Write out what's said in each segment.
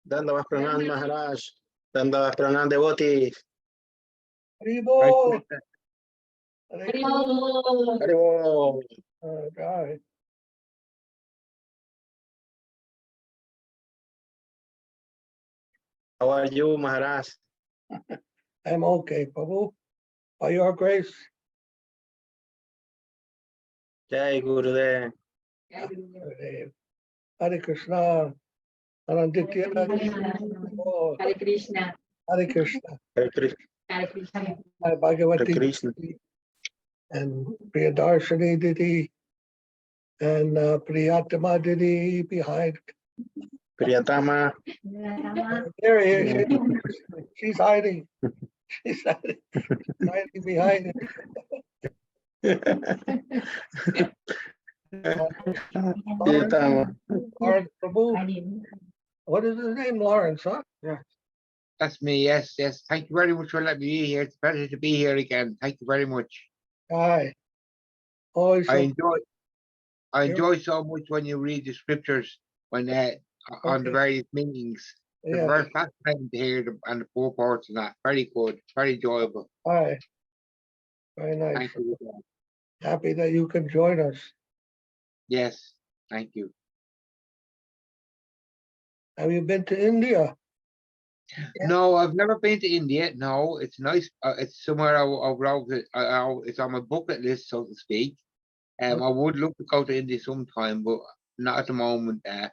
Dandavas Pranam Maharaj. Dandavas Pranam devotee. Haribo. Haribo. Right. How are you, Maharaj? I'm okay, Prabhu. By your grace. Jai Gurudev. Hare Krishna. Ananditya. Hare Krishna. Hare Krishna. Hare Krishna. Hare Krishna. Hare Hare Bhagavati Krishna. and Priyadarshini Didi and Priyatama Didi behind. Priyatama. There he is. She's hiding. She's hiding behind it. Priyatama. Lawrence Prabhu. What is his name? Lawrence, huh? Yeah. That's me, yes, yes. Thank you very much for letting me be here. It's a pleasure to be here again. Thank you very much. Aye. Always I You're- enjoy so much when you read the scriptures when on the Okay. various meetings. It's Yeah. very fascinating to hear them and the purports and that. Very good, very enjoyable. Aye. Very nice. Thank you. Happy that you can join us. Yes, thank you. Have you been to India? No, I've never been to India. No, it's nice. It's somewhere it's on my bucket list, so to speak. I would love to go to India sometime, but not at the moment. I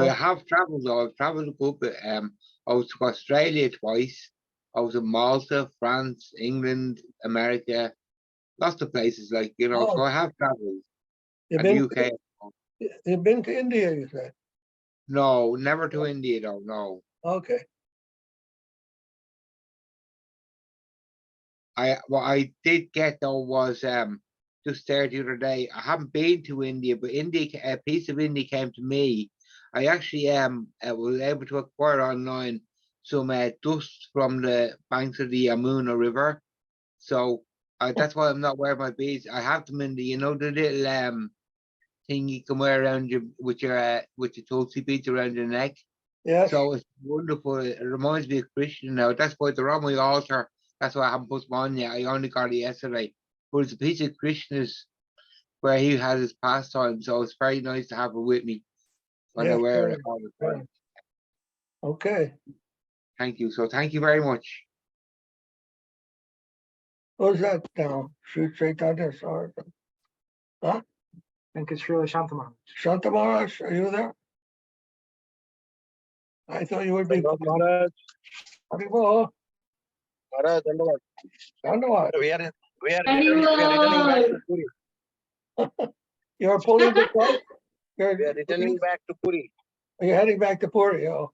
have traveled though. I've traveled a good bit. I was to Australia twice. I was in Malta, France, England, America, lots of places so I have traveled. You've And been, UK. you've been to India, you said? No, never to India though, no. Okay. What I did get though was just there the other day. I haven't been to India, but a piece of India came to me. I actually was able to acquire online some dust from the banks of the Yamuna River. So that's why I'm not wearing my beads. I have them in the the little thing you can wear around you with your tulsi beads around your neck. Yes. So it's wonderful. It reminds me of Krishna now. That's why they're on my altar. That's why I haven't put them on yet. I only got it yesterday. But it's a piece of Krishna's where he has his pastime. So it's very nice to have it with me when I Yes, wear sir. it all the time. Okay. Thank you. So thank you very much. Who's that now? Sri Chaitanya, sorry. Huh? I think it's Srila Shantamar. Shanta Maharaj, are you there? I thought you would be. Maharaj. Haribo. Maharaj, Dandavad. Shantamar. We are returning back to Puri. You're pulling the cart? We are returning back to Puri. You're heading back to Puri, oh.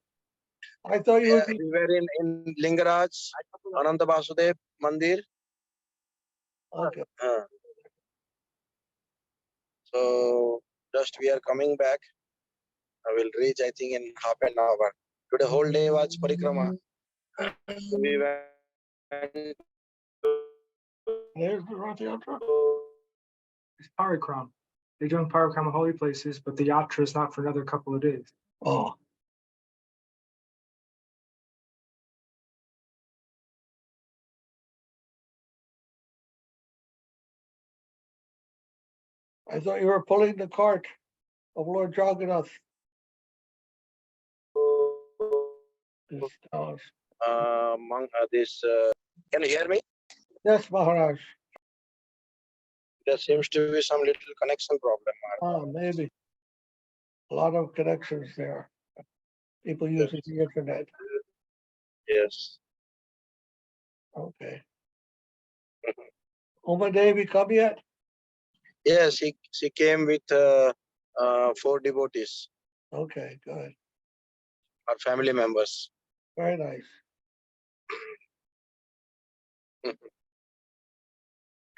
I thought you would be. We were in Lingaraj, Ananda Vasudev Mandir. Okay. So just we are coming back. I will reach, I think, in half an hour. Today whole day was parikrama. We went There's the Rath Yatra. It's Parikram. They're doing Parikram at holy places, but the Yatra is not for another couple of days. Oh. I thought you were pulling the cart of Lord Jagannath. can you hear me? Yes, Maharaj. There seems to be some little connection problem. Ah, maybe. A lot of connections there. People using the internet. Yes. Okay. Uma Devi come yet? Yes, she came with 4 devotees, Okay, good. our family members. Very nice.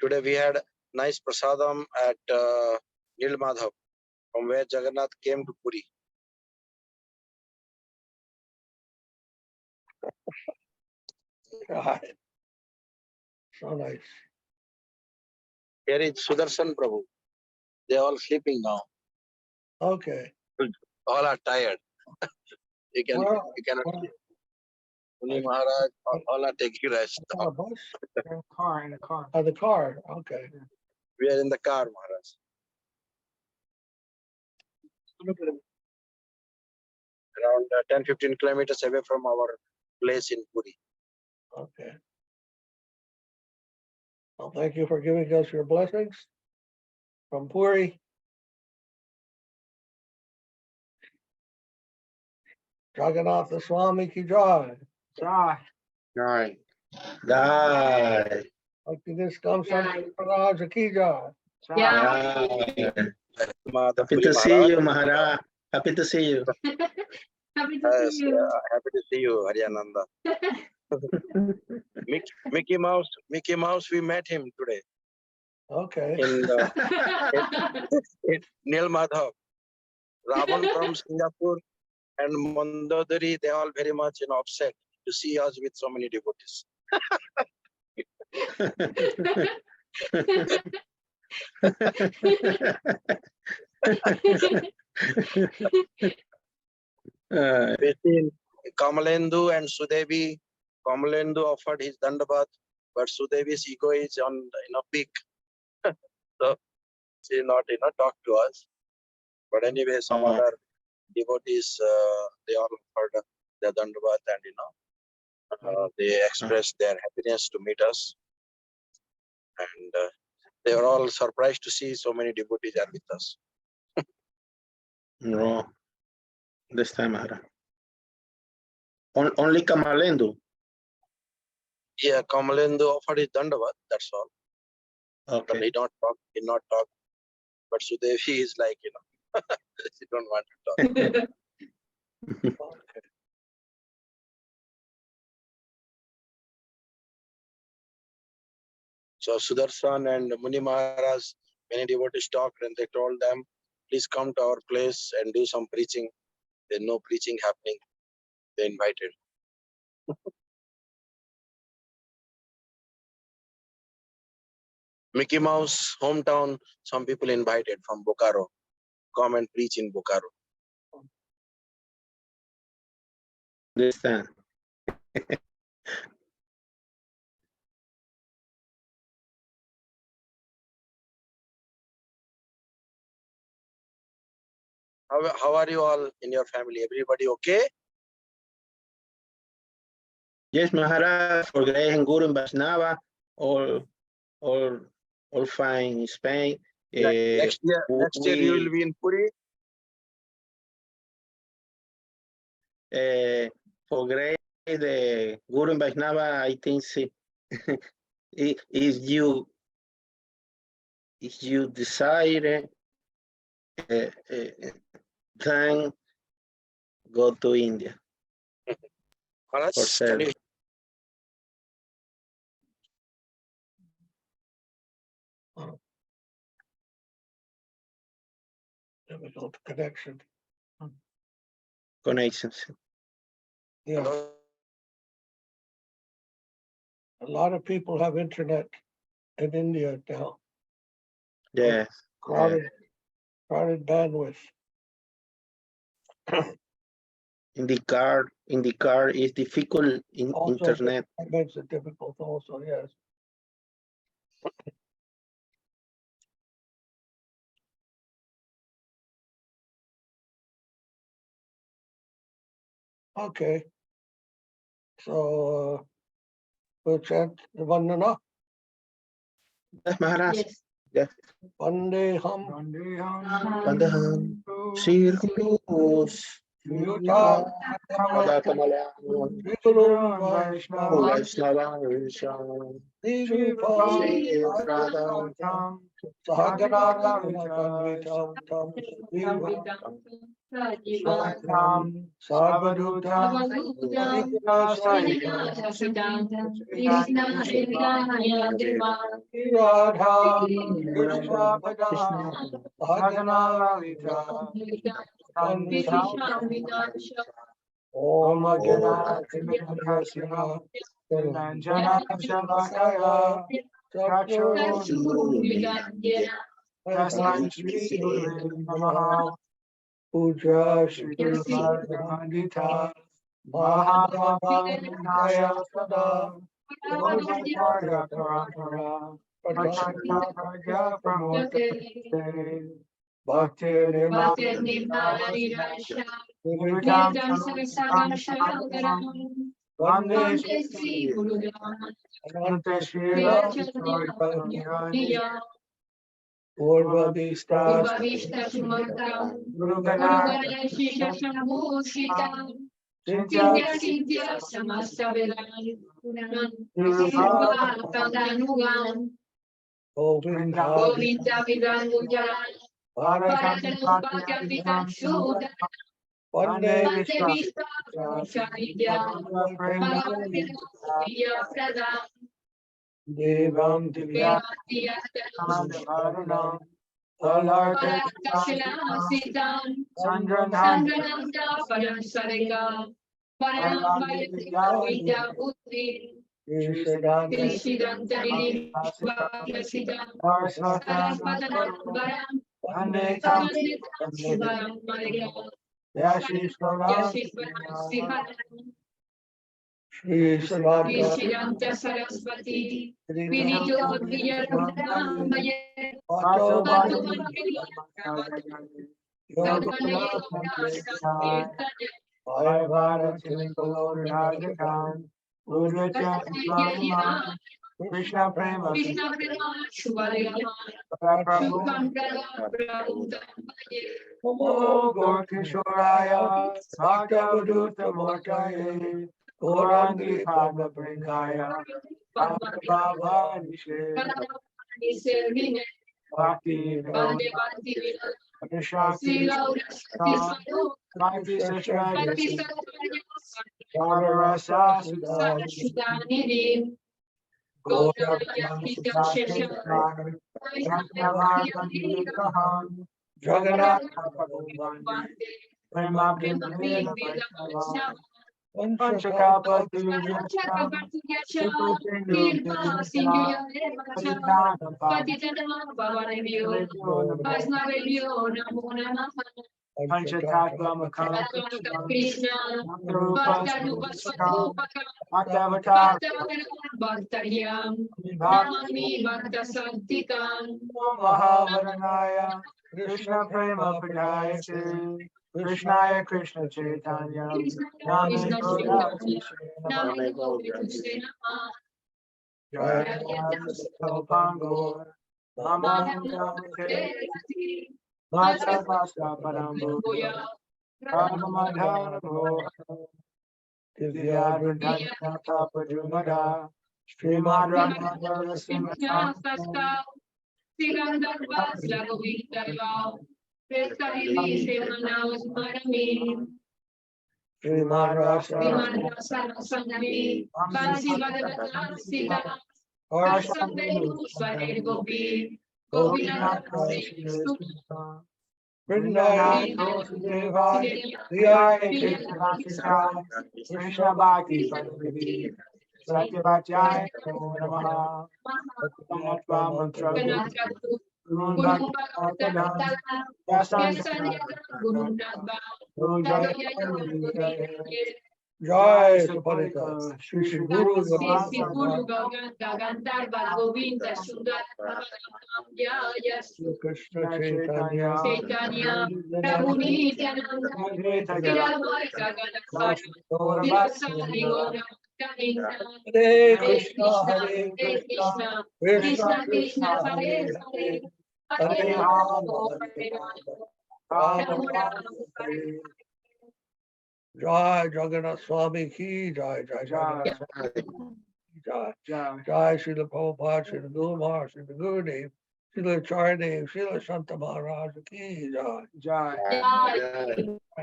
Today we had nice prasadam at Nil Madhav, from where Jagannath came to Puri. God. So nice. Here is Sudarshan Prabhu. They are all sleeping now. Okay. All are tired. You can, Well, you cannot. well, Muni Maharaj, all are taking rest. on a bus? In a car, in a car. Oh, the car, okay. We are in the car, Maharaj. Look at it. Around 10-15 kilometers away from our place in Puri. Okay. Well, thank you for giving us your blessings from Puri. Jagannath Swami ki jai. Jai. Right. Die. Bhakti Yoga Jai. Maharaja ki jai. Yeah. Madhava Happy Puri to see Maharaj. you, Maharaja. Happy to see you. Happy to Yes, see you. happy to see you, Haryananda. Mickey Mouse, we met him today Okay. in Nil Madhav. Ravan from Singapore and Mandodari, they all very much upset to see us with so many devotees. We seen Kamalendu and Sudevi. Kamalendu offered his dandavat, but Sudevi's ego is on peak. So she not talk to us. But anyway, some other devotees they all offered their dandavat and they expressed their happiness to meet us, and they were all surprised to see so many devotees are with us. No, this time, Maharaja. Only Kamalendu. Yeah, Kamalendu offered his dandavat. That's all. But Okay. he did not talk. But Sudevi is like she don't want to talk. Okay. So Sudarshan and Muni Maharaj, many devotees talked and they told them, please come to our place and do some preaching. There's no preaching happening. They invited. Mickey Mouse hometown, some people invited from Bokaro. Come and preach in Bokaro. This time. How are you all in your family? Everybody okay? Yes, Maharaja, for Grace and Guru and Vaishnava, all fine in Spain. Next year you will be in Puri. For Grace, the Guru and Vaishnava, I think if you desire, then go to India Maharaj, for can service. you Difficult connection. Connections. Yeah. hello? A lot of people have internet in India now. Yes. Crowded bandwidth. In the car is difficult in Also, internet. that makes it difficult also, yes. Okay. So we'll chant the Vandana. Yes, Maharaj. Yes. Yes. Vandeham. Vandeham. Sri Guru. Sriyuta. Srigurum Vaishnava. Srigurum Sahaganam Tam Sarvadutam Radha Krishna Om Agana Krishna Jana Shabakaya Puja Shri Guru Pandita Mahamaya Sada Dharmacharya Parampara Pratanta Pragya Pramote Bhakti Nirmala Nirjam Sarasagaram Vande Sri Guru Ananta Srila Dev Purva Vista Vista Sumantam Guru Guru Gana Ganesha Sambhusitam Chinta Cynthia Samasta Vedan Nirupa Pandanugan Govinda Govinda Vidanguja Bharatam Bharatam Shuddha Vande Vista Vista Charidya Bhagavatiya Pradam Devam Divya Devatiya Bharanam Alarta Siddham Sandranam Sandrananda Param Sarika Param Vidya Buddhi Shridhanta Krishidantari Siddham Saraswatanam Varam Anekam Shivaram Maria Yashishvaram Yashishvaram Sriharam Shri Srila Krishidanta Saraswati Vinito Vijaram Vaye Vato Bhagavati Yoga Bhagavata Rajakan Udvacha Krishna Prema Krishna Shubhaya Prabhu Shubham Prabhu Namo Gorkishoraya Bhakta Mortaye Gorangi Bhava Brindaya Bhava Nishe Bhakti Bhante Bhakti Shakti Srila Bhakti Satraya Bhakti Bhavarasa Sudha Sudhanidhi Gora Gauraya Shesha Jagannath Krishna Bhaktavatar Bhaktaryam Namami Bhakta Santikam Mahavaranaya Krishna Prema Pradayate Krishnaya Krishna Chaitanya Name Krishna Gaurasi Name Gaurasi Pango Mama Mata Pasta Parambo Madhava Divyadvardhana Tapajumada Srimad Radha Simha Srimad Rasa Vrindavan Deva Krishna Bhakti Padmini Satyavacaya Namaha Bhakti Mantra Guru Bhakti Jai Saparika Shri Shri Guru Krishna Chaitanya Chaitanya, Prabhu Nityananda, Hare Krishna, Hare Hare Krishna Krishna, Krishna Krishna Krishna, Krishna Hare Hare Hare, Hare Hare Hare Rama, Rama Hare Rama Rama, Rama Hare Jai Jagannath Swami Ki Jai Jai Jagannath Jai Jai Srila Prabhupada Srila Guru Maharaj Srila Gurudev Srila Acharya Srila Santa Maharaja Ki Jai Jai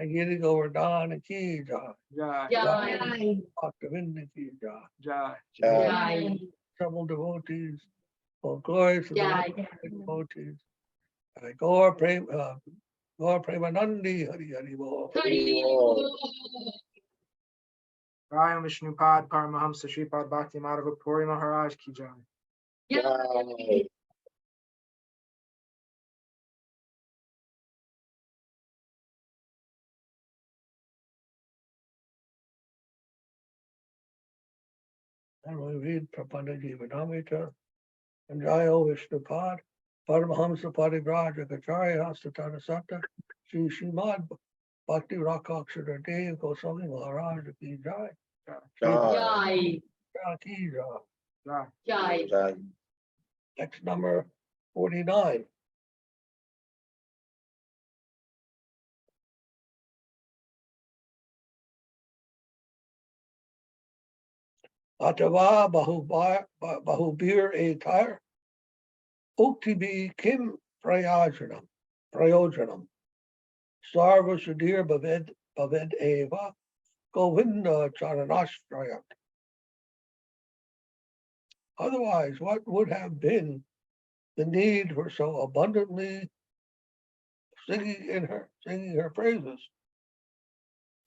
Giri Govardhan Ki Jai Jai, Bhaktivinoda Ki Jai Jai, Several devotees all glory to the Jai. devotees Gaur Premanandi Hari Hari Bol Hari Ryan Vishnupad Paramahamsa Sripad Bhakti Madhava Puri Maharaj Ki Jai. Jai. And we read Prapanna-jivanamrtam and Jayo Vishnupad, Paramahamsa Parivrajaka Satana Sri Srimad Bhakti Rakshak Dev-Goswami Maharaja ki Jai. Jai. Ki Jai. Jai. Jai. Text number 49. Atava bahubir etar uktibi kim prayojanam sarva sudhir bhaved eva govinda charanashrayat. Otherwise, what would have been the need for so abundantly singing her praises?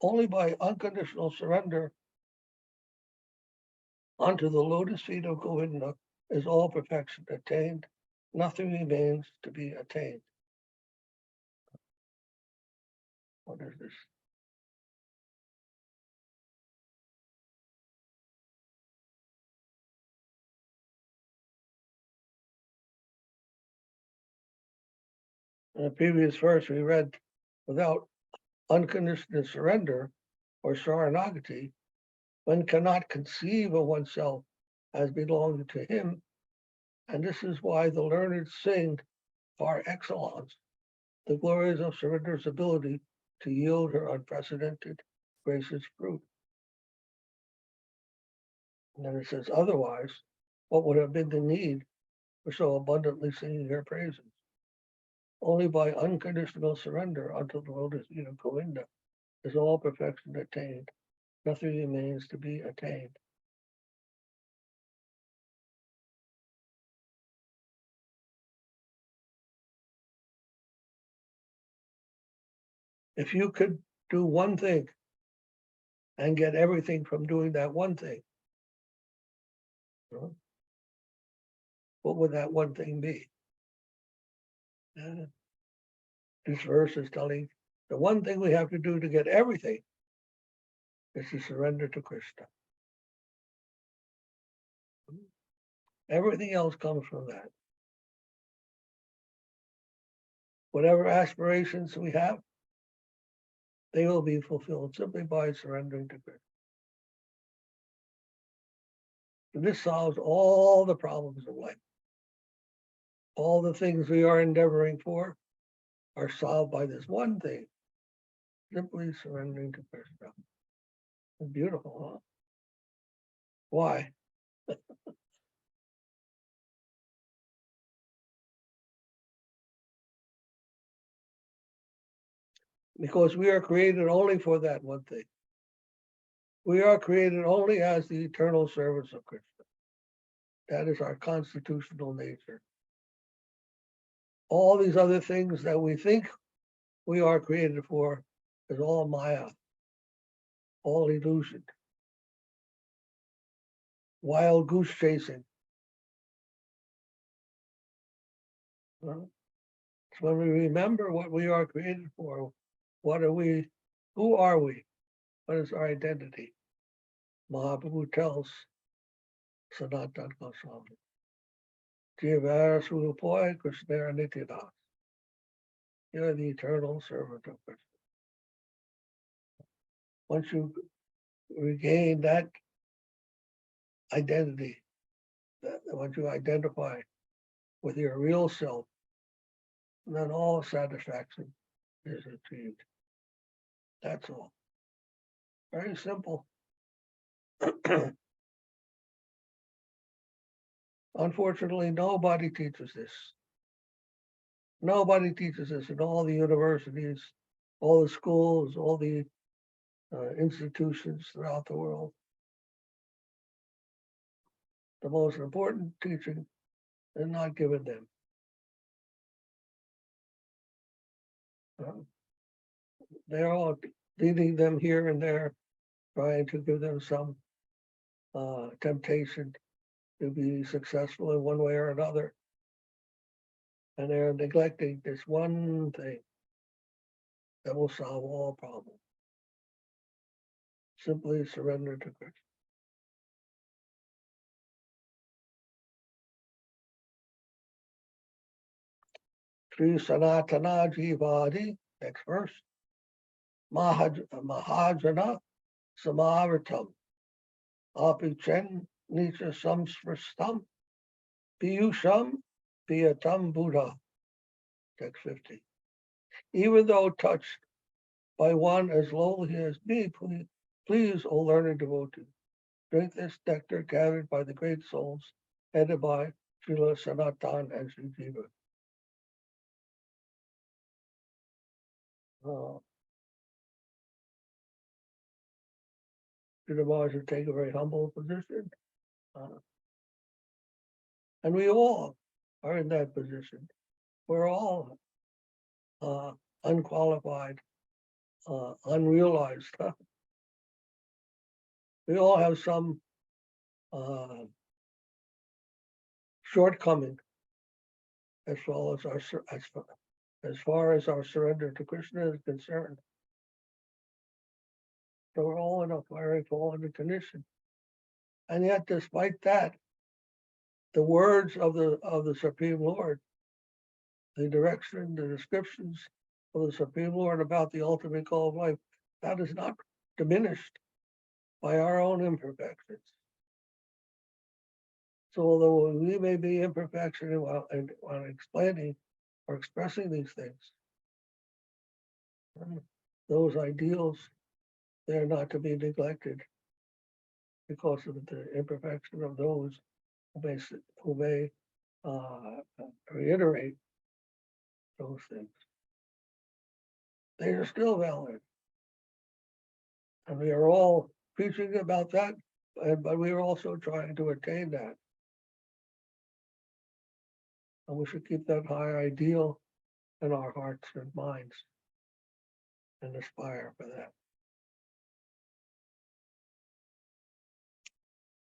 Only by unconditional surrender unto the lotus feet of Govinda is all perfection attained. Nothing remains to be attained. What is this? In the previous verse, we read, without unconditional surrender or saranagati, one cannot conceive of oneself as belonging to him. And this is why the learned sing par excellence the glories of surrender's ability to yield her unprecedented gracious fruit. And then it says, otherwise, what would have been the need for so abundantly singing her praises? Only by unconditional surrender unto the lotus feet of Govinda is all perfection attained. Nothing remains to be attained. If you could do one thing and get everything from doing that one thing, what would that one thing be? This verse is telling the one thing we have to do to get everything is to surrender to Krishna. Everything else comes from that. Whatever aspirations we have, they will be fulfilled simply by surrendering to Krishna. And this solves all the problems of life. All the things we are endeavoring for are solved by this one thing, simply surrendering to Krishna. It's beautiful, huh? Why? Because we are created only for that one thing. We are created only as the eternal servants of Krishna. That is our constitutional nature. All these other things that we think we are created for is all Maya, all illusion, wild goose chasing. So when we remember what we are created for, what are we, who are we? What is our identity? Mahaprabhu tells Sanatana Goswami, Jivara Swarupoy Krishnara Nityadas. You're the eternal servant of Krishna. Once you regain that identity, that once you identify with your real self, then all satisfaction is achieved. That's all. Very simple. Unfortunately, nobody teaches this. Nobody teaches this in all the universities, all the schools, all the institutions throughout the world. The most important teaching is not given them. They're all leading them here and there, trying to give them some temptation to be successful in one way or another. And they're neglecting this one thing that will solve all problems. Simply surrender to Krishna. Sri Sanatana-jivanamrtam, next verse. Maharaja samavritam. Apichen Nita samsprastam. Piyusham piyatam Buddha. Text 50. Even though touched by one as lowly as me, please, O learned devotee, drink this nectar gathered by the great souls, headed by Srila Sanatan and Sri Jiva. Srila Maharaja take a very humble position. And we all are in that position. We're all unqualified, unrealized. We all have some shortcoming as far as our surrender to Krishna is concerned. So we're all in a very fallen condition. And yet, despite that, the words of the Supreme Lord, the direction, the descriptions of the Supreme Lord about the ultimate goal of life, that is not diminished by our own imperfections. So although we may be imperfection while explaining or expressing these things, those ideals, they're not to be neglected because of the imperfection of those who may reiterate those things. They are still valid. And we are all preaching about that, but we are also trying to attain that. And we should keep that high ideal in our hearts and minds and aspire for that.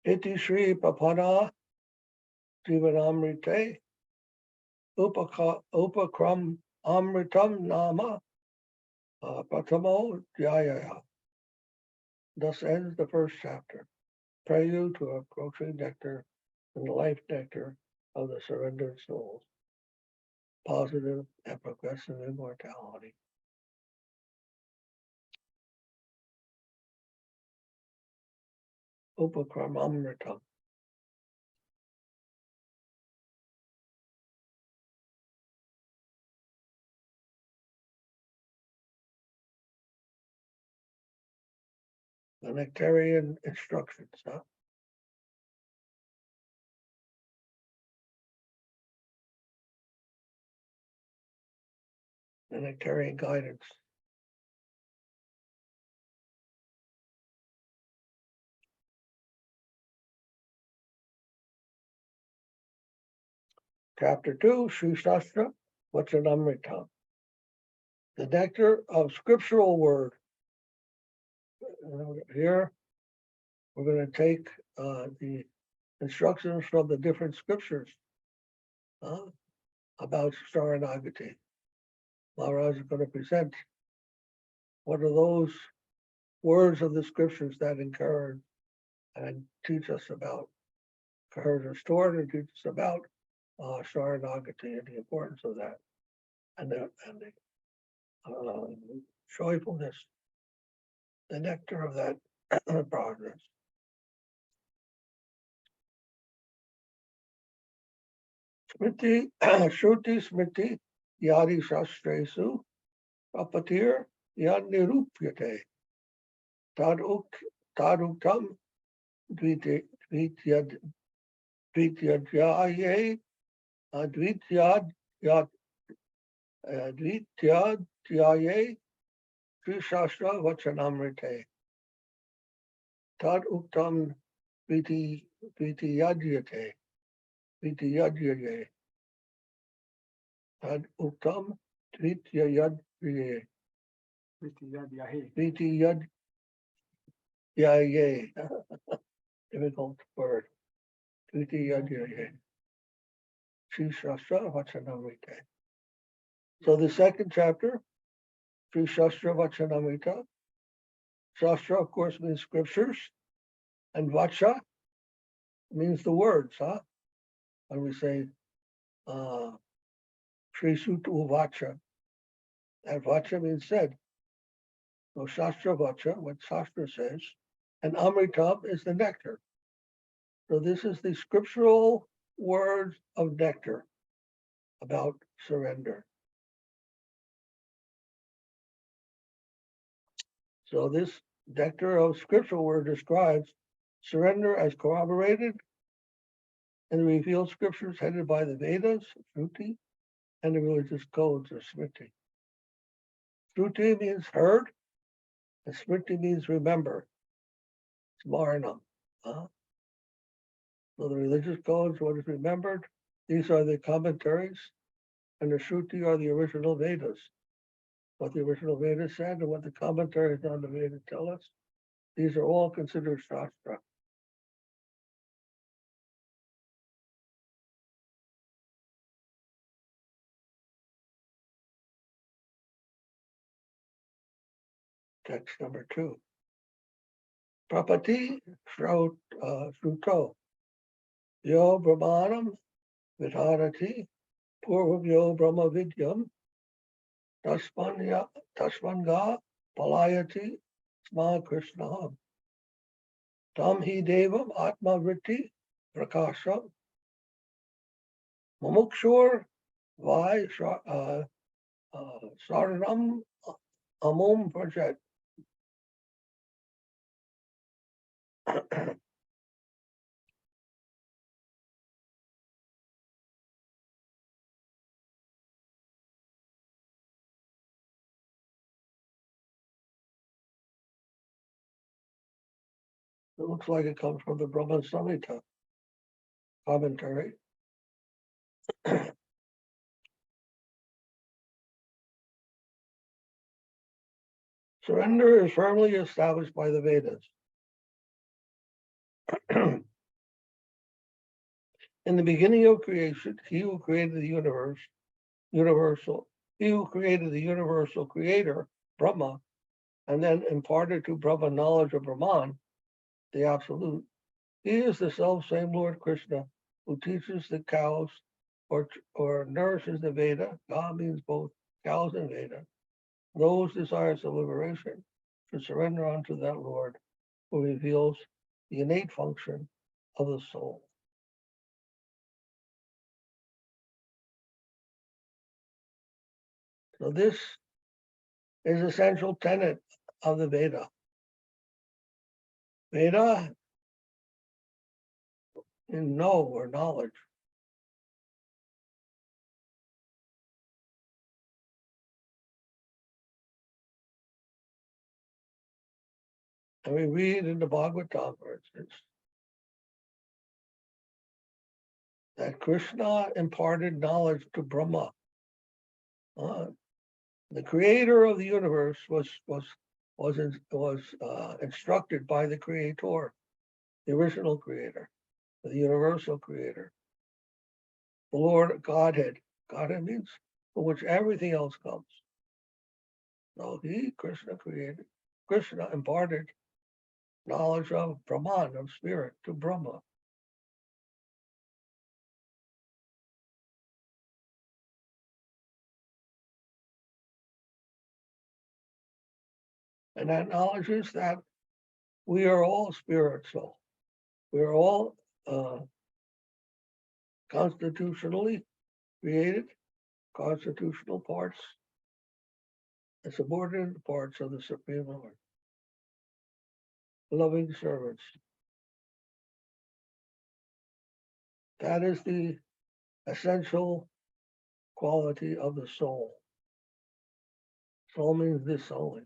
Iti Sri Prapanna-jivanamrtam upakram amritam nama pratamo dhyaya. Thus ends the first chapter, prelude to approaching nectar and the life nectar of the surrendered souls, positive and progressive immortality. Upakramamritam. The nectarian instructions, huh? The nectarian guidance. Chapter 2, Sri Shastra Vachanamritam. The nectar of scriptural word. Here, we're going to take the instructions from the different scriptures about Sharanagati. Maharaja is going to present what are those words of the scriptures that encourage and teach us about, encourage us toward and teach us about Sharanagati and the importance of that, and the joyfulness, the nectar of that progress. Smriti, Shruti Smriti, Yadi Shastresu, Apatir, Yad Nirupyate, Taduktam, Dvityadjaye, Dvityadjaye, Sri Shastra Vachanamrite. Tad Uktam Dvityadjate, Dvityadjaye. Tad Uktam Dvityadjaye. Dvityadjaye. Difficult word. Dvityadjaye. Sri Shastra Vachanamrita. So the second chapter, Sri Shastra Vachanamrita. Shastra, of course, means scriptures, and Vacha means the words, huh? When we say Sri Sutta Vacha. That Vacha means said. So Shastra Vacha, what Shastra says, and Amritam is the nectar. So this is the scriptural words of nectar about surrender. So this nectar of scriptural word describes surrender as corroborated in the revealed scriptures headed by the Vedas, Shruti, and the religious codes of Smriti. Shruti means heard, and Smriti means remember. Smaranam. So the religious codes, what is remembered, these are the commentaries, and the Shruti are the original Vedas. What the original Vedas said and what the commentaries on the Vedas tell us, these are all considered Shastra. Text number 2. Prapati Shruto Yo Brahmanam Vidharati Purvam Yo Brahma Vidyam Tasmanga Palayati Sma Krishnam Tam Hi Devam Atma Vritti Prakasham Mumukshur Vai Saranam Amum Prajet. It looks like it comes from the Brahma Samhita commentary. Surrender is firmly established by the Vedas. In the beginning of creation, he who created the he who created the universal creator, Brahma, and then imparted to Brahma knowledge of Brahman, the absolute, he is the self-same Lord Krishna who teaches the cows or nourishes the Veda. Ga means both cows and Veda. Those desires of liberation should surrender unto that Lord who reveals the innate function of the soul. So this is essential tenet of the Veda. Veda in know or knowledge. And we read in the Bhagavatam, for instance, that Krishna imparted knowledge to Brahma. The creator of the universe was instructed by the creator, the original creator, the universal creator, the Lord Godhead. Godhead means from which everything else comes. So Krishna imparted knowledge of Brahman, of spirit, to Brahma. And that knowledge is that we are all spiritual. We are all constitutionally created, constitutional parts, and subordinate parts of the Supreme Lord. Loving servants. That is the essential quality of the soul. Soul means this only.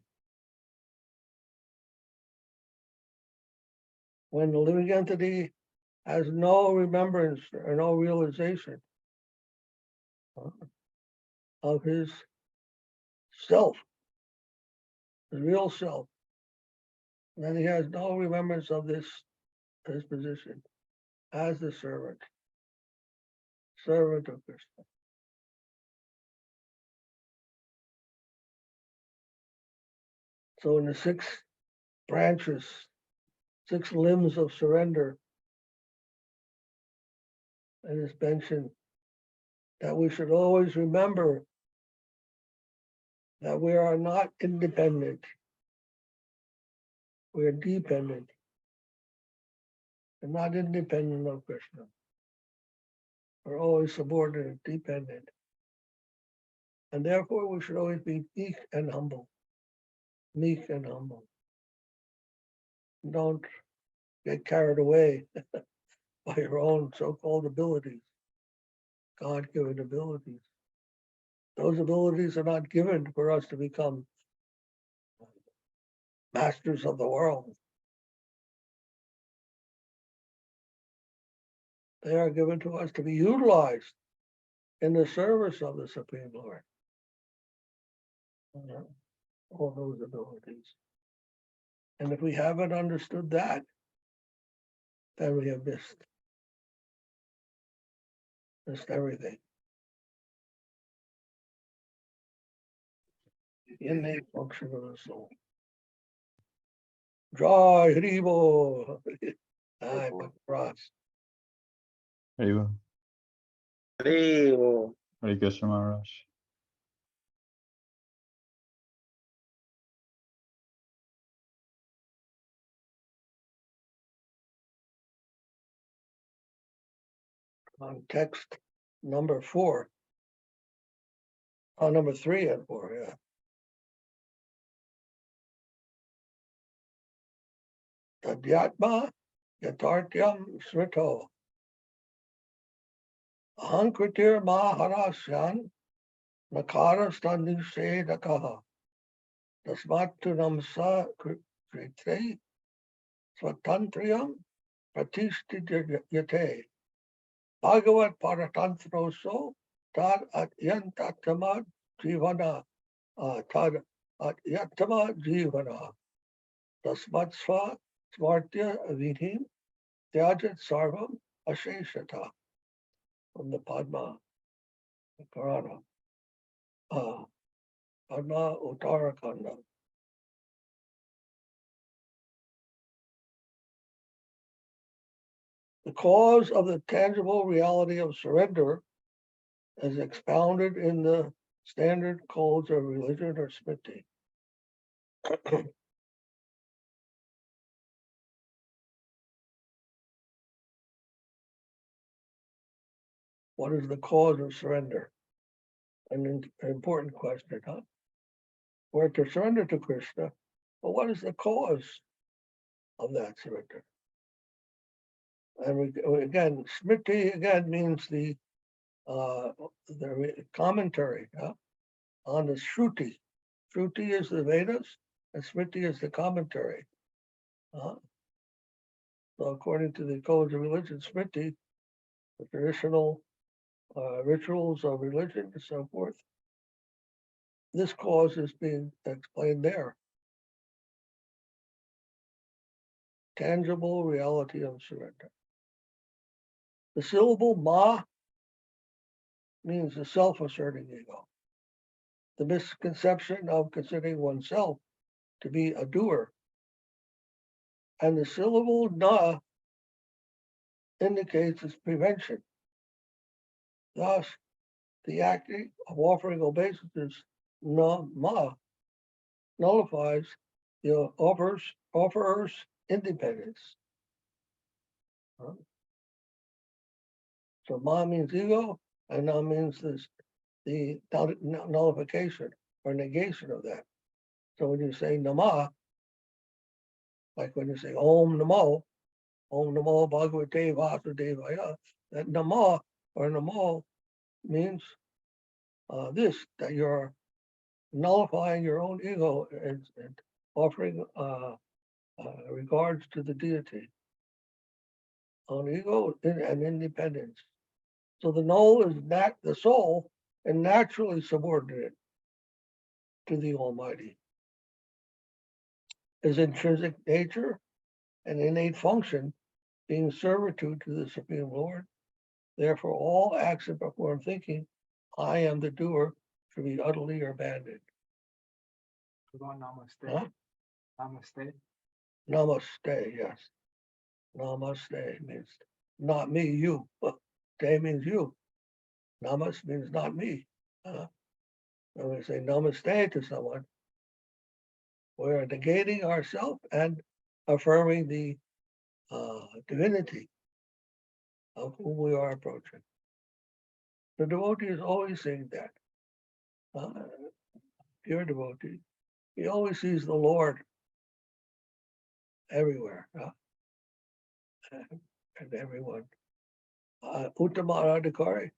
When the living entity has no remembrance or no realization of his self, his real self, then he has no remembrance of his position as the servant of Krishna. So in the 6 branches, 6 limbs of surrender, it is mentioned that we should always remember that we are not independent. We are dependent. We're not independent of Krishna. We're always subordinate, dependent. And therefore we should always be meek and humble. Meek and humble. Don't get carried away by your own so-called abilities, God-given abilities. Those abilities are not given for us to become masters of the world. They are given to us to be utilized in the service of the Supreme Lord. All those abilities. And if we haven't understood that, then we have missed everything. The innate function of the soul. Jai Hribo. Ay, Bhakti. Haribo. Hare Hare Krishna Maharaj. On text number 4. On number 3 and 4, yeah. Tadyatma yatartyam srito. Ahankritir maharasyan nakara standishedakaha. Tasmatu namsa krite swatantriyam pratishtiyate. Bhagavat paratantroso tad atyantatama jivana. Tad atyatama jivana. Tasmatsva smartya vidhim tyajat sarvam asheshata. From the Padma Purana. Padma Uttarakanda. The cause of the tangible reality of surrender is expounded in the standard codes of religion or smriti. What is the cause of surrender? An important question, huh? We're to surrender to Krishna, but what is the cause of that surrender? And again, smriti again means the commentary on the Shruti. Shruti is the Vedas, and Smriti is the commentary. So according to the codes of religion, Smriti, the traditional rituals of religion and so forth, this cause is being explained there. Tangible reality of surrender. The syllable ma means the self-asserting ego. The misconception of considering oneself to be a doer. And the syllable na indicates its prevention. Thus, the act of offering obeisances na ma nullifies the offerer's independence. So ma means ego, and na means the nullification or negation of that. So when you say nama, like when you say Om Namo Bhagavate Vasudevaya, that nama or namo means this, that you're nullifying your own ego and offering regards to the deity on ego and independence. So the knoll is the soul and naturally subordinate to the Almighty. His intrinsic nature and innate function being servitude to the Supreme Lord. Therefore, all acts and performed thinking, I am the doer, should be utterly abandoned. Namaste. Huh? Namaste. Namaste, yes. Namaste means not me, you. Te means you. Namas means not me. When we say namaste to someone, we're negating ourselves and affirming the divinity of whom we are approaching. The devotee is always saying that. Pure devotee, he always sees the Lord everywhere and everyone. Uttama-Adhikari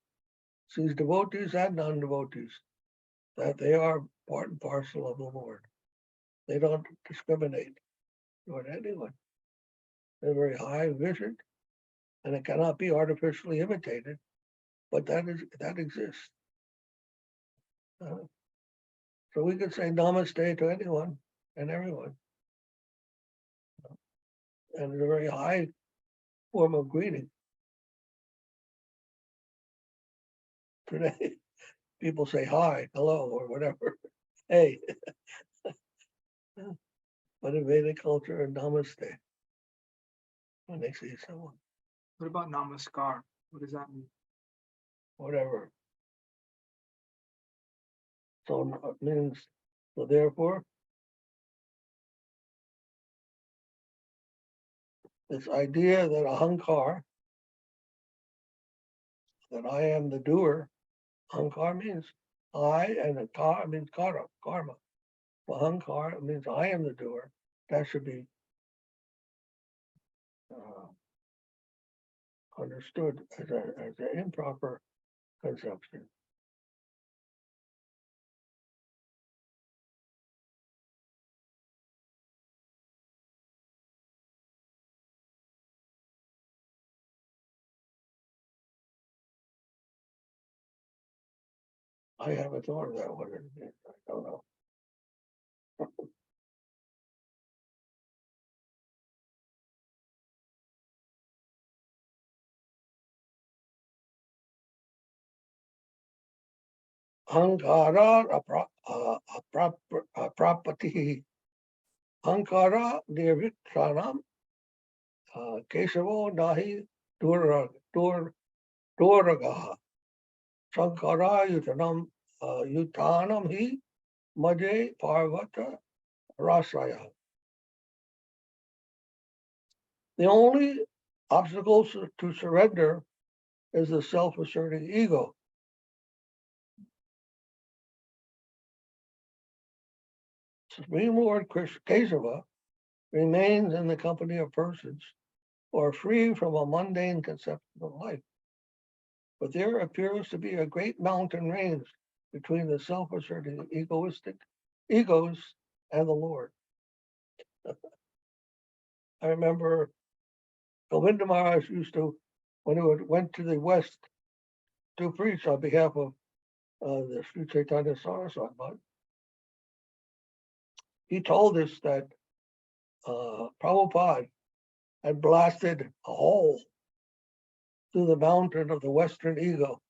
sees devotees and non-devotees, that they are part and parcel of the Lord. They don't discriminate toward anyone. They're very high vision, and it cannot be artificially imitated, but that exists. So we could say namaste to anyone and everyone. And it's a very high form of greeting. Today, people say hi, hello, or whatever. Hey. But in Vedic culture, namaste when they see someone. What about namaskar? What does that mean? Whatever. So it means, so therefore, this idea that ahankar, that I am the doer, ahankar means I, and the kar means karma. So ahankar means I am the doer. That should be understood as an improper conception. I haven't thought of that one. I don't know. Ahankara aprapati. Ahankara nirvikranam kesavo nahi duragaha. Sankara yutanam hi madhe parvata rasaya. The only obstacle to surrender is the self-asserting ego. Supreme Lord Kesava remains in the company of persons who are free from a mundane conception of life. But there appears to be a great mountain range between the self-asserting egoistic egos and the Lord. I remember Govinda Maharaj used to, when he went to the West to preach on behalf of the Sri Chaitanya Saraswat, he told us that Prabhupada had blasted a hole through the mountain of the Western ego.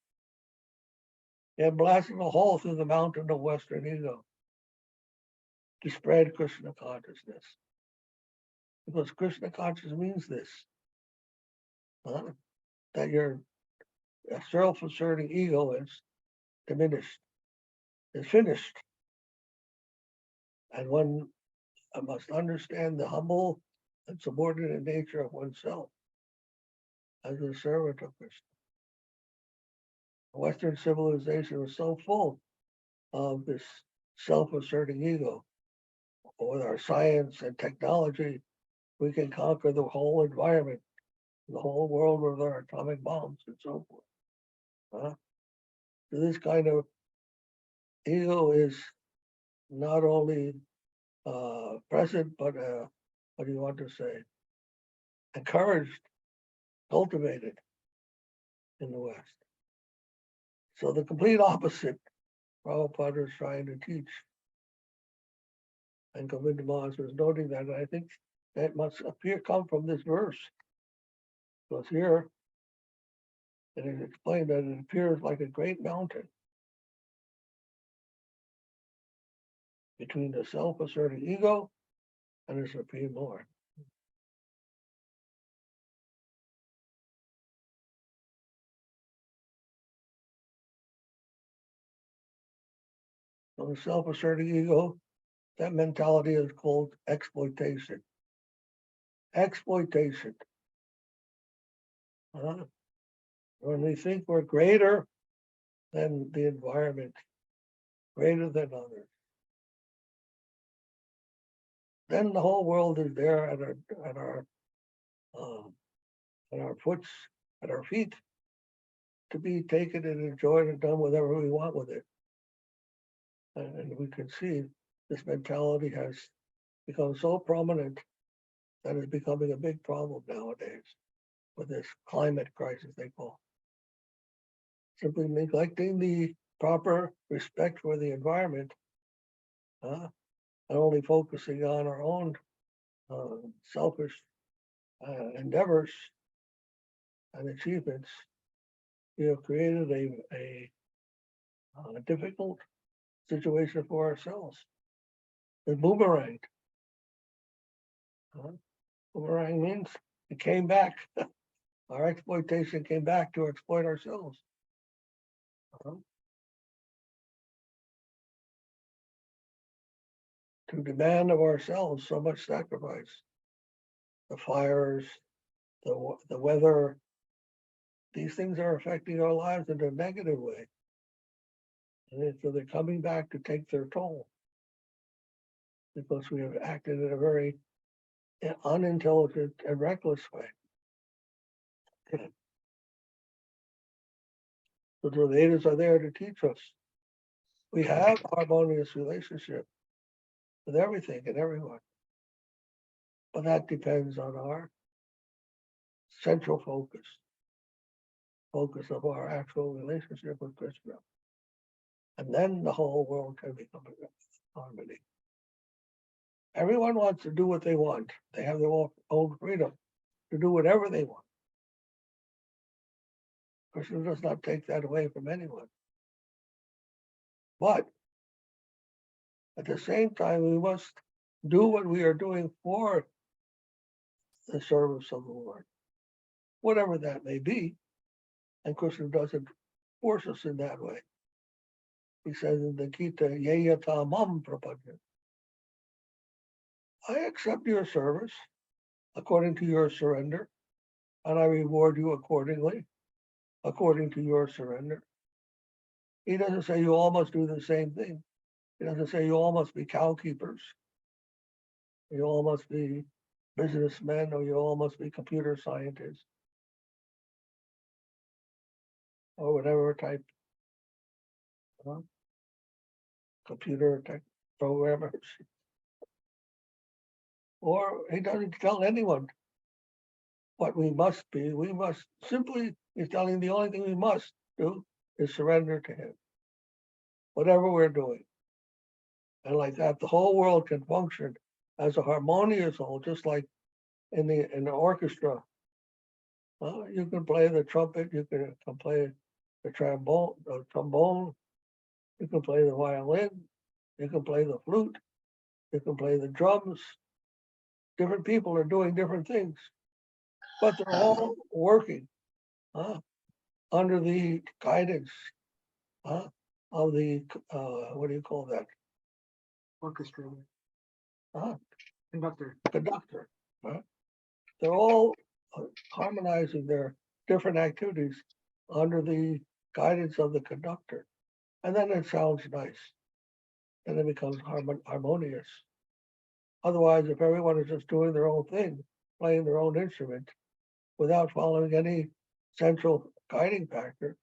He had blasted a hole through the mountain of Western ego to spread Krishna consciousness. Because Krishna consciousness means this, that your self-asserting ego is diminished, is finished. And one must understand the humble and subordinate nature of oneself as a servant of Krishna. Western civilization was so full of this self-asserting ego. With our science and technology, we can conquer the whole environment, the whole world with our atomic bombs and so forth. So this kind of ego is not only present, but what do you want to say? Encouraged, cultivated in the West. So the complete opposite Prabhupada is trying to teach. And Govinda Maharaj was noting that, and I think that must come from this verse. Because here it is explained that it appears like a great mountain between the self-asserting ego and the Supreme Lord. So the self-asserting ego, that mentality is called exploitation. Exploitation. When we think we're greater than the environment, greater than others, then the whole world is there at our foots, at our feet, to be taken and enjoyed and done whatever we want with it. And we can see this mentality has become so prominent that it's becoming a big problem nowadays with this climate crisis they call. Simply neglecting the proper respect for the environment, and only focusing on our own selfish endeavors and achievements. We have created a difficult situation for ourselves. The boomerang. Boomerang means it came back. Our exploitation came back to exploit ourselves. To demand of ourselves so much sacrifice. The fires, the weather, these things are affecting our lives in a negative way. And so they're coming back to take their toll because we have acted in a very unintelligent and reckless way. So the Vedas are there to teach us. We have harmonious relationship with everything and everyone. But that depends on our central focus of our actual relationship with Krishna. And then the whole world can become in harmony. Everyone wants to do what they want. They have their own freedom to do whatever they want. Krishna does not take that away from anyone. But at the same time, we must do what we are doing for the service of the Lord, whatever that may be. And Krishna doesn't force us in that way. He says in the Gita, Yayata mam prapanna. I accept your service according to your surrender, and I reward you accordingly, according to your surrender. He doesn't say you all must do the same thing. He doesn't say you all must be cow keepers. You all must be businessmen, or you all must be computer scientists, or whatever type computer tech programmers. Or he doesn't tell anyone what we must be. We must simply, he's telling the only thing we must do is surrender to him, whatever we're doing. And like that, the whole world can function as a harmonious whole, just like in the orchestra. You can play the trumpet, you can play the trombone, you can play the violin, you can play the flute, you can play the drums. Different people are doing different things, but they're all working under the guidance of the, what do you call that? Orchestra. Huh? Conductor. Conductor. They're all harmonizing their different activities under the guidance of the conductor. And then it sounds nice. And it becomes harmonious. Otherwise, if everyone is just doing their own thing, playing their own instrument, without following any central guiding factor,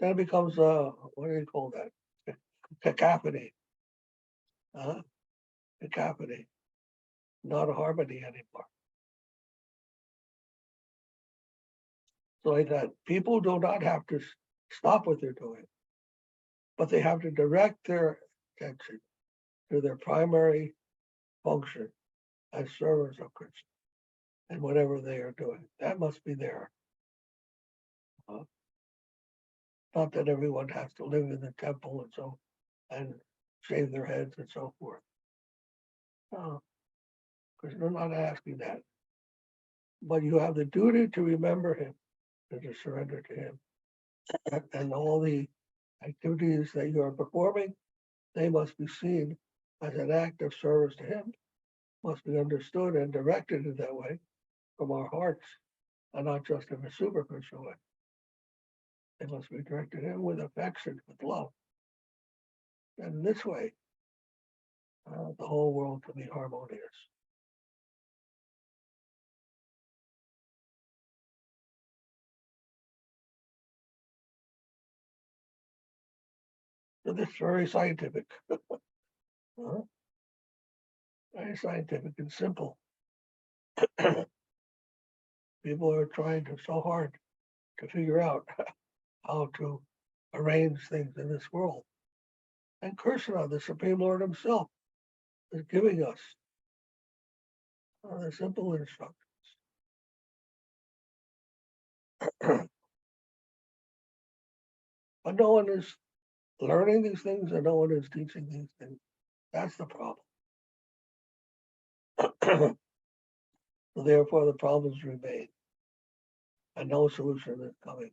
then it becomes, what do you call that? Cacophony. Cacophony. Not a harmony anymore. So like that, people do not have to stop what they're doing, but they have to direct their attention to their primary function as servers of Krishna and whatever they are doing. That must be there. Not that everyone has to live in the temple and shave their heads and so forth. No, because they're not asking that. But you have the duty to remember him and to surrender to him. And all the activities that you are performing they must be seen as an act of service to him, must be understood and directed in that way from our hearts, and not just in a superficial way. They must be directed to him with affection, with love. And in this way, the whole world can be harmonious. So this is very scientific. Very scientific and simple. People are trying so hard to figure out how to arrange things in this world. And Krishna, the Supreme Lord himself, is giving us the simple instructions. But no one is learning these things and no one is teaching these things. That's the problem. So therefore, the problems remain and no solution is coming.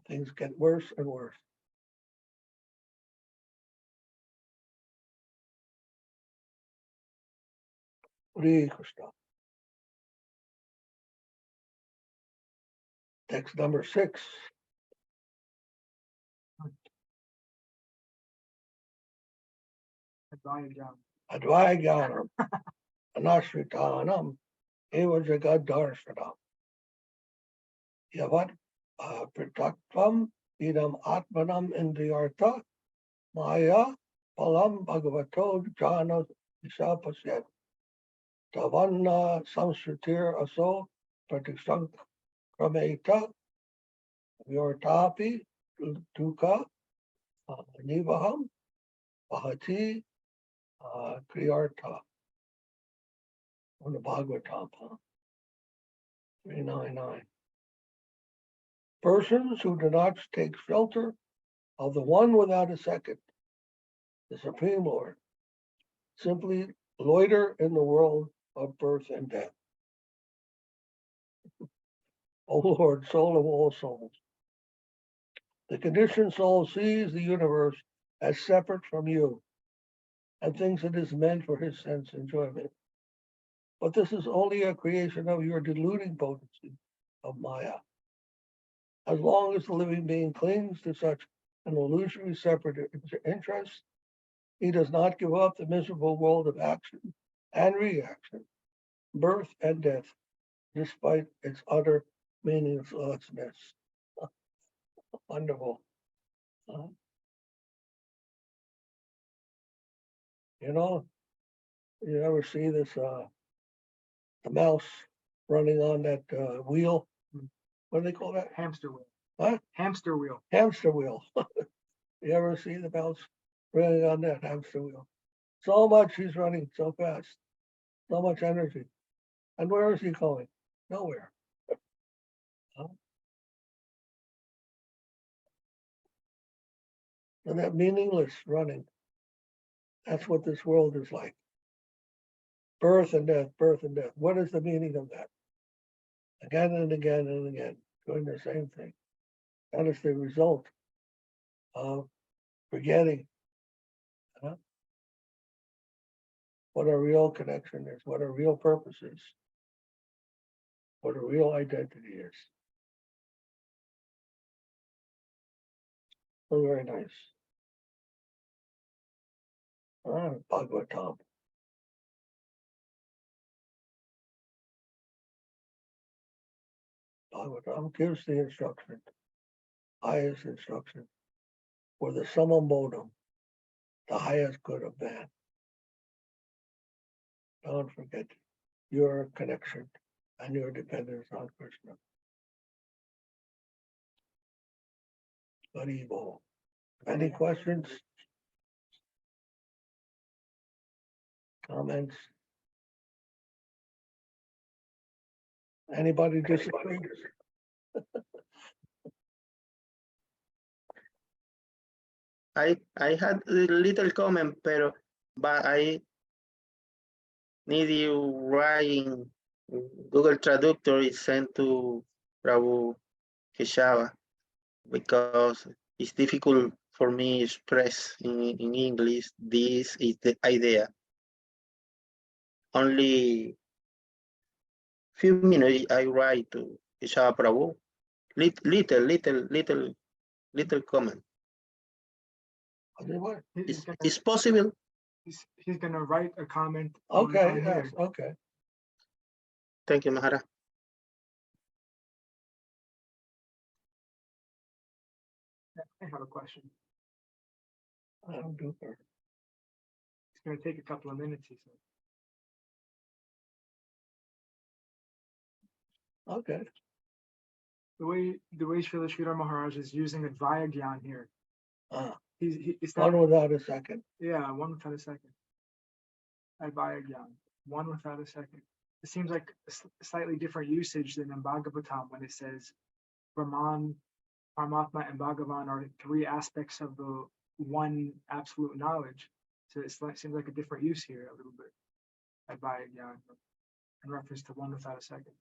Things get worse and worse. Hare Krishna. Text number 6. Advaiganam anashritanam eva jagadarshanam. Yavat pritakvam idam atmanam indriyartha maya palam bhagavato jana isapasya. Tavanna samsritir aso pratishank krameta yortapi dukkha nivaham bahati kriyartha. On the Bhagavatam, 399. Persons who do not take shelter of the one without a second, the Supreme Lord, simply loiter in the world of birth and death. O Lord, soul of all souls, the conditioned soul sees the universe as separate from you and thinks it is meant for his sense enjoyment. But this is only a creation of your deluding potency of Maya. As long as the living being clings to such an illusory separate interest, he does not give up the miserable world of action and reaction, birth and death, despite its utter meaninglessness. Wonderful. You ever see this, the mouse running on that wheel? What do they call that? Hamster wheel. What? Hamster wheel. Hamster wheel. You ever see the mouse running on that hamster wheel? So much he's running so fast, so much energy. And where is he going? Nowhere. And that meaningless running, that's what this world is like. Birth and death, birth and death. What is the meaning of that? Again and again and again, doing the same thing. That is the result of forgetting what a real connection is, what a real purpose is, what a real identity is. So very nice. Bhagavatam. Bhagavatam gives the instruction, highest instruction, for the summum bonum, the highest good of man. Don't forget your connection and your dependence on Krishna. Hari Bol. Any questions? Comments? Anybody disagree? I had a little comment, but I need you writing Google Traductor is sent to Prabhu Keshava because it's difficult for me express in English. This is the idea. Only few minutes I write to Isha Prabhu. Little comment. What? It's possible. He's gonna write a comment. Okay, on yes, here. okay. Thank you, Maharaja. I have a question. I'll do her. It's gonna take a couple of minutes, he said. Okay. The way Srila Sridhar Maharaj is using Advaya Gyan here. It's not, One without a second. yeah, one without a second. Advaya Gyan, one without a second. It seems like a slightly different usage than in Bhagavatam when it says Brahman, Paramatma, and Bhagavan are three aspects of the one absolute knowledge. So it seems like a different use here a little bit. Advaya Gyan, in reference to one without a second.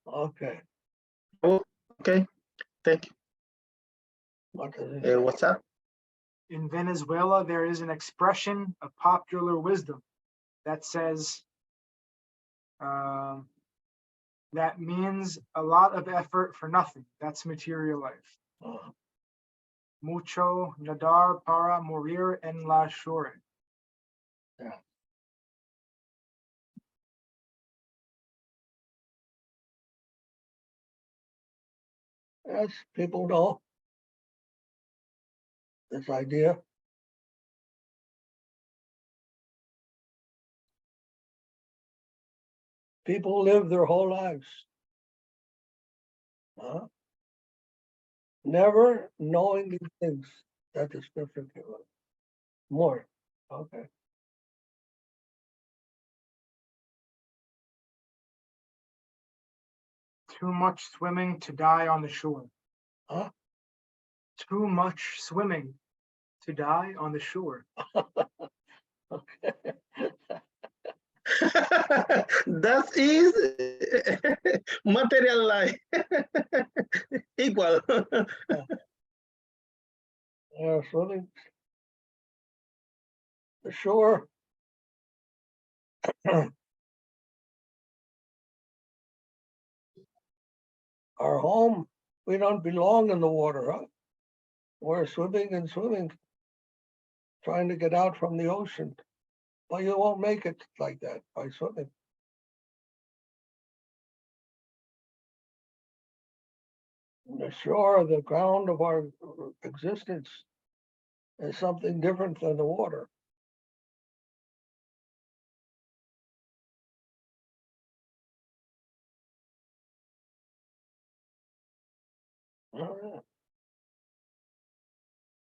Okay. Oh, okay. Thank you. What does it say? What's up? In Venezuela, there is an expression of popular wisdom that says, that means a lot of effort for nothing. That's material life. Uh, Mucho nadar para morir en la shore. Yeah. Yes, people know this idea. People live their whole lives never knowing these things that the scripture gives us. More. Okay. Too much swimming to die on the shore. Huh? Too much swimming to die on the shore. Okay. That is material life. Equal. Swimming the shore. Our home, we don't belong in the water, huh? We're swimming and swimming, trying to get out from the ocean. But you won't make it like that by swimming. The shore, the ground of our existence is something different than the water.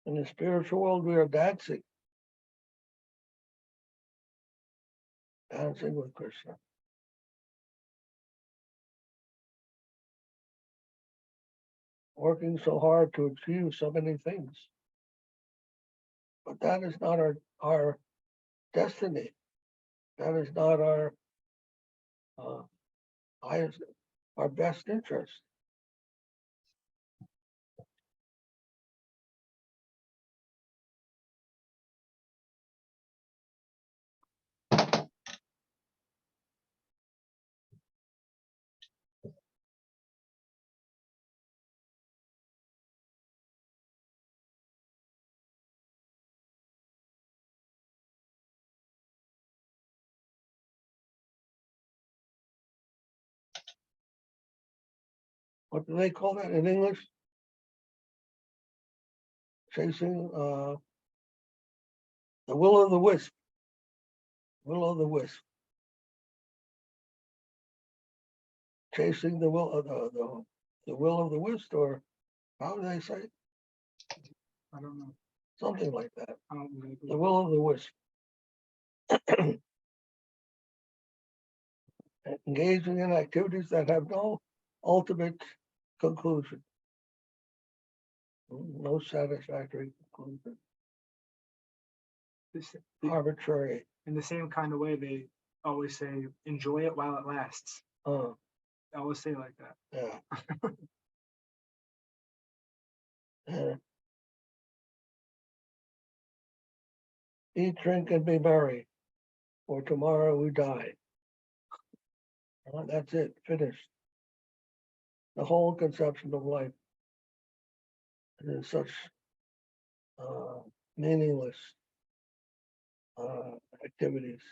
In the spiritual world, we are dancing with Krishna. Working so hard to achieve so many things. But that is not our destiny. That is not our highest, our best interest. what do they call that in English? Chasing the will of the wisp. Will of the wisp. Chasing the will of the will of the wisp, or how do they say it? I don't know. Something like that. I don't know. The will of the wisp. Engaging in activities that have no ultimate conclusion. No satisfactory conclusion. This, Arbitrary. in the same kind of way, they always say, enjoy it while it lasts. They always say like that. Yeah. Yeah. Eat, drink, and be merry, for tomorrow we die. That's it, finished. The whole conception of life is such meaningless activities.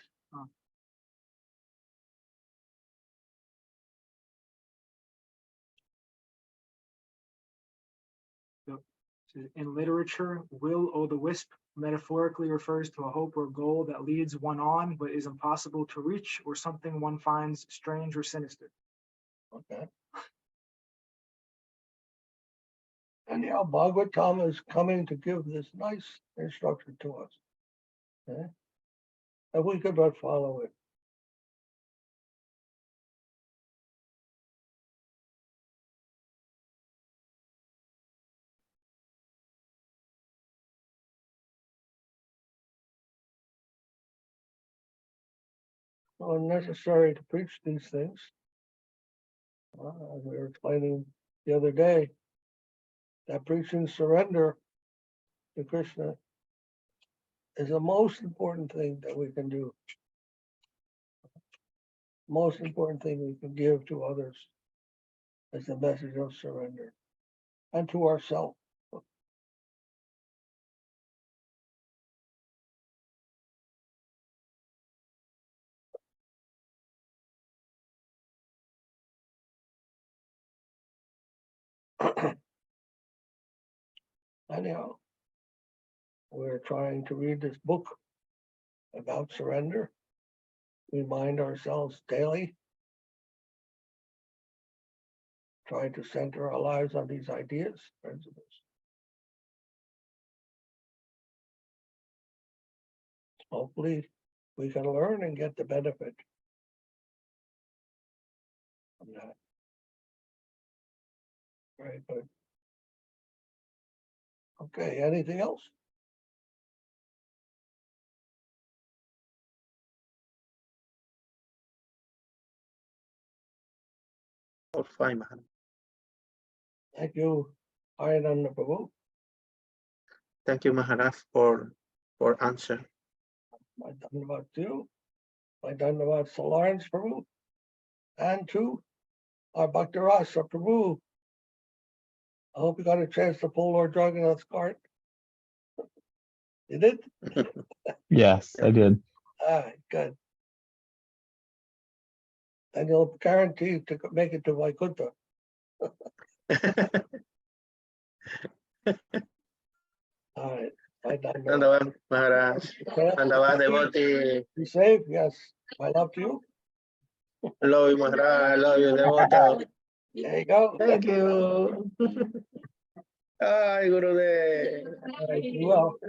In literature, will o' the wisp metaphorically refers to a hope or goal that leads one on but is impossible to reach, or something one finds strange or sinister. Okay. Anyhow, Bhagavatam is coming to give this nice instruction to us. Okay? And we could but follow it. So unnecessary to preach these things. As we were explaining the other day, that preaching surrender to Krishna is the most important thing that we can do. Most important thing we can give to others is the message of surrender, and to ourselves. Anyhow, we're trying to read this book about surrender. Remind ourselves daily. Try to center our lives on these ideas, principles. Hopefully, we can learn and get the benefit from that. Very good. Okay, anything else? All fine, Maharaj. Thank you, Harinanda Prabhu. Thank you, Maharaj, for answer. My Dhanavad to you. My Dhanavad to Lawrence Prabhu. And to our Bhakti Rasa Prabhu. I hope you got a chance to pull Lord Jagannath's cart. You did? Yes, I did. All right, good. And you'll guarantee to make it to Vaikuntha. All right. Bye, Dhanavad. Dandavad, Maharaj. Dandavad, devotee. Be safe, yes. My love to you. Love you, Maharaj. Love you, devotee. There you go. Thank you. Ay, Gurudev. All right, be well.